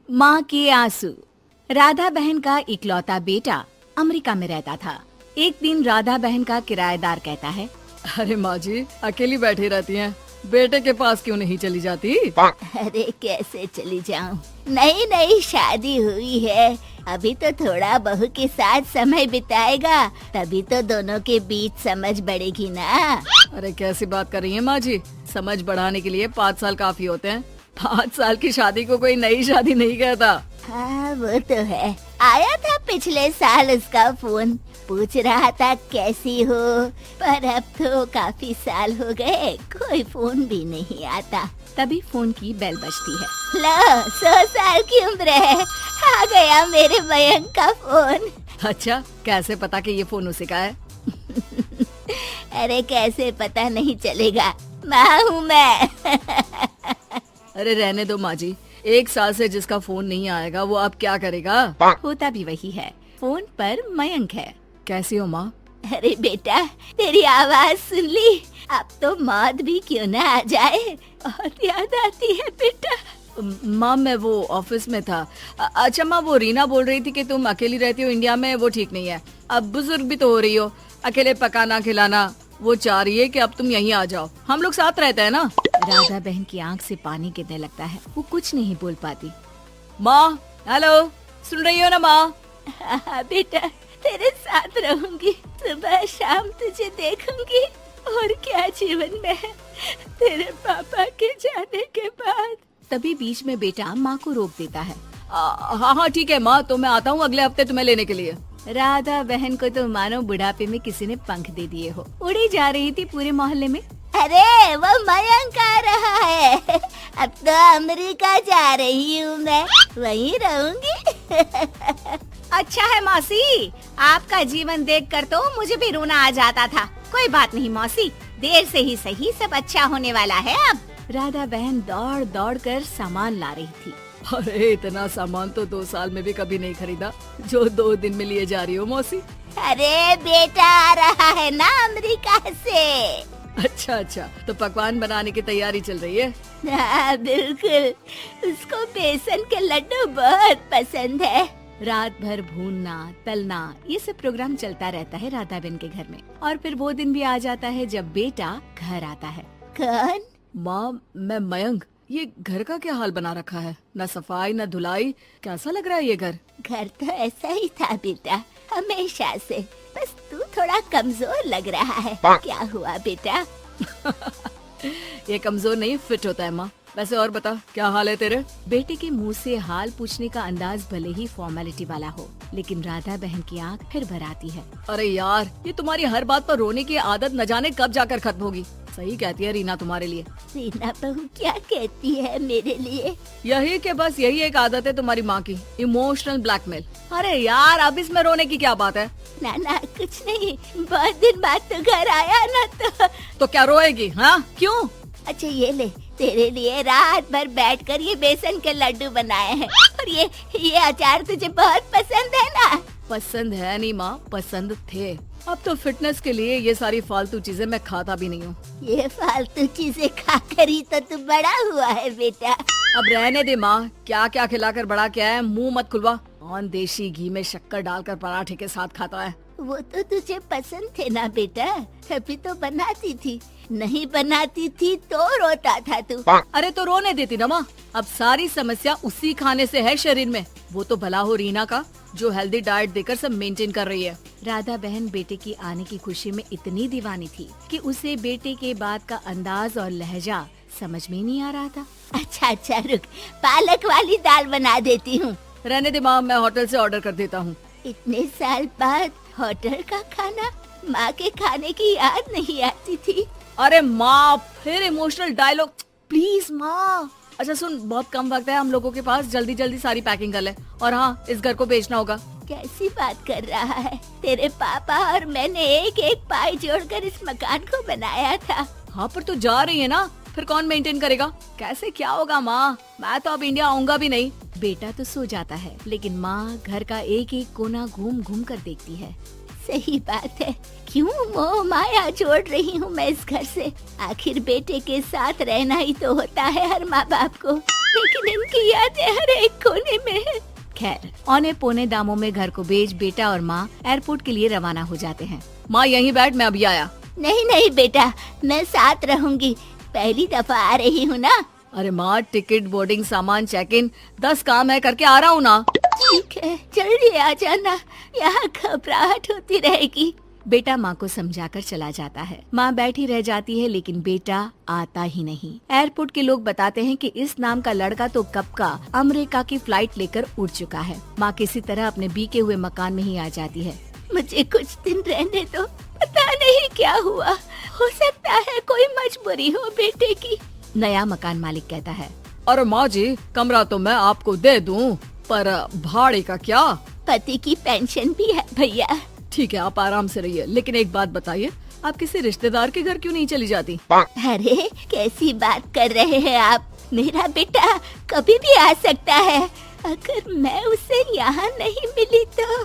माँ के आंसू। राधा बहन का इकलौता बेटा अमेरिका में रहता था। एक दिन राधा बहन का किराएदार कहता है, अरे माँ जी अकेली बैठी रहती हैं, बेटे के पास क्यों नहीं चली जाती? अरे कैसे चली जाऊं, नई नई शादी हुई है, अभी तो थोड़ा बहू के साथ समय बिताएगा, तभी तो दोनों के बीच समझ बढ़ेगी ना। अरे कैसी बात कर रही हैं माँ जी, समझ बढ़ाने के लिए 5 साल काफी होते हैं। 5 साल की शादी को कोई नई शादी नहीं कहता। हाँ वो तो है, आया था पिछले साल उसका फोन, पूछ रहा था कैसी हो, पर अब तो काफी साल हो गए, कोई फोन भी नहीं आता। तभी फोन की बेल बजती है। लो 100 साल की उम्र है, आ गया मेरे मयंक का फोन। अच्छा कैसे पता कि ये फोन उसी का है? अरे कैसे पता नहीं चलेगा, माँ हूँ मैं। अरे रहने दो माँ जी, 1 साल से जिसका फोन नहीं आएगा वो अब क्या करेगा? होता भी वही है, फोन पर मयंक है। कैसी हो माँ? अरे बेटा तेरी आवाज सुन ली, अब तो मौत भी क्यों ना आ जाए, बहुत याद आती है बेटा। माँ मैं वो ऑफिस में था। अच्छा माँ वो रीना बोल रही थी कि तुम अकेली रहती हो इंडिया में, वो ठीक नहीं है। अब बुजुर्ग भी तो हो रही हो, अकेले पकाना खिलाना, वो चाह रही है कि अब तुम यहीं आ जाओ, हम लोग साथ रहते हैं ना। राधा बहन की आंख से पानी गिरने लगता है, वो कुछ नहीं बोल पाती। माँ हेलो, सुन रही हो ना माँ? हाँ बेटा तेरे साथ रहूंगी, सुबह शाम तुझे देखूंगी, और क्या जीवन में है तेरे पापा के जाने के बाद। तभी बीच में बेटा माँ को रोक देता है। हाँ हाँ ठीक है माँ, तो मैं आता हूँ अगले हफ्ते तुम्हें लेने के लिए। राधा बहन को तो मानो बुढ़ापे में किसी ने पंख दे दिए हो, उड़ी जा रही थी पूरे मोहल्ले में। अरे वो मयंक आ रहा है, अब तो अमेरिका जा रही हूँ मैं, वहीं रहूंगी। अच्छा है मौसी, आपका जीवन देखकर तो मुझे भी रोना आ जाता था। कोई बात नहीं मौसी, देर से ही सही सब अच्छा होने वाला है अब। राधा बहन दौड़ दौड़ कर सामान ला रही थी। अरे इतना सामान तो 2 साल में भी कभी नहीं खरीदा जो 2 दिन में लिए जा रही हो मौसी। अरे बेटा आ रहा है ना अमेरिका से। अच्छा तो पकवान बनाने की तैयारी चल रही है? हाँ बिल्कुल, उसको बेसन के लड्डू बहुत पसंद है। रात भर भूनना तलना ये सब प्रोग्राम चलता रहता है राधा बहन के घर में। और फिर वो दिन भी आ जाता है जब बेटा घर आता है। कौन? माँ मैं मयंक, ये घर का क्या हाल बना रखा है, न सफाई न धुलाई, कैसा लग रहा है ये घर? घर तो ऐसा ही था बेटा, हमेशा से, बस तू थोड़ा कमजोर लग रहा है। क्या हुआ बेटा? ये कमजोर नहीं फिट होता है माँ। वैसे और बता क्या हाल है तेरे? बेटे के मुंह से हाल पूछने का अंदाज भले ही फॉर्मेलिटी वाला हो, लेकिन राधा बहन की आंख फिर भर आती है। अरे यार ये तुम्हारी हर बात पर रोने की आदत न जाने कब जाकर खत्म होगी। सही कहती है रीना तुम्हारे लिए। रीना बहू क्या कहती है मेरे लिए? यही के बस यही एक आदत है तुम्हारी माँ की, इमोशनल ब्लैकमेल। अरे यार अब इसमें रोने की क्या बात है? ना कुछ नहीं, बहुत दिन बाद तो घर आया ना तो क्या रोएगी? हाँ क्यों? अच्छा ये ले, तेरे लिए रात भर बैठकर ये बेसन के लड्डू बनाए हैं, और ये अचार तुझे बहुत पसंद है ना? पसंद है नहीं माँ, पसंद थे। अब तो फिटनेस के लिए ये सारी फालतू चीजें मैं खाता भी नहीं हूँ। ये फालतू चीजें खाकर ही तो तू बड़ा हुआ है बेटा। अब रहने दे माँ, क्या क्या खिलाकर बड़ा किया है, मुंह मत खुलवा। कौन देसी घी में शक्कर डालकर पराठे के साथ खाता है? वो तो तुझे पसंद थे ना बेटा, तभी तो बनाती थी, नहीं बनाती थी तो रोता था तू। अरे तो रोने देती ना माँ, अब सारी समस्या उसी खाने से है शरीर में। वो तो भला हो रीना का, जो हेल्दी डाइट देकर सब मेंटेन कर रही है। राधा बहन बेटे की आने की खुशी में इतनी दीवानी थी कि उसे बेटे के बात का अंदाज और लहजा समझ में नहीं आ रहा था। अच्छा रुक, पालक वाली दाल बना देती हूँ। रहने दे माँ, मैं होटल से ऑर्डर कर देता हूँ। इतने साल बाद होटल का खाना, माँ के खाने की याद नहीं आती थी। अरे माँ फिर इमोशनल डायलॉग, प्लीज माँ। अच्छा सुन, बहुत कम वक्त है हम लोगों के पास, जल्दी सारी पैकिंग कर ले। और हाँ, इस घर को बेचना होगा। कैसी बात कर रहा है? तेरे पापा और मैंने एक एक पाई जोड़कर इस मकान को बनाया था। हाँ पर तू जा रही है ना, फिर कौन मेंटेन करेगा? कैसे क्या होगा माँ, मैं तो अब इंडिया आऊंगा भी नहीं। बेटा तो सो जाता है, लेकिन माँ घर का एक एक कोना घूम घूम कर देखती है। सही बात है, क्यों मोह माया जोड़ रही हूँ मैं इस घर से? आखिर बेटे के साथ रहना ही तो होता है हर माँ बाप को, लेकिन इनकी यादें हर एक कोने खैर औने पौने दामों में घर को बेच बेटा और माँ एयरपोर्ट के लिए रवाना हो जाते हैं। माँ यहीं बैठ, मैं अभी आया। नहीं नहीं बेटा, मैं साथ रहूंगी, पहली दफा आ रही हूँ ना। अरे माँ, टिकट, बोर्डिंग, सामान, चेक इन 10 काम है, करके आ रहा हूँ ना। ठीक है, जल्दी आ जाना, यहाँ घबराहट होती रहेगी। बेटा माँ को समझाकर चला जाता है। माँ बैठी रह जाती है लेकिन बेटा आता ही नहीं। एयरपोर्ट के लोग बताते हैं कि इस नाम का लड़का तो कब का अमेरिका की फ्लाइट लेकर उड़ चुका है। माँ किसी तरह अपने बीके हुए मकान में ही आ जाती है। मुझे कुछ दिन रहने दो, पता नहीं क्या हुआ, हो सकता है कोई मजबूरी हो बेटे की। नया मकान मालिक कहता है। अरे माँ जी, कमरा तो मैं आपको दे दूँ, पर भाड़े का क्या? पति की पेंशन भी है भैया। ठीक है, आप आराम से रहिए, लेकिन एक बात बताइए, आप किसी रिश्तेदार के घर क्यों नहीं चली जाती? अरे कैसी बात कर रहे हैं आप, मेरा बेटा कभी भी आ सकता है, अगर मैं उसे यहाँ नहीं मिली तो।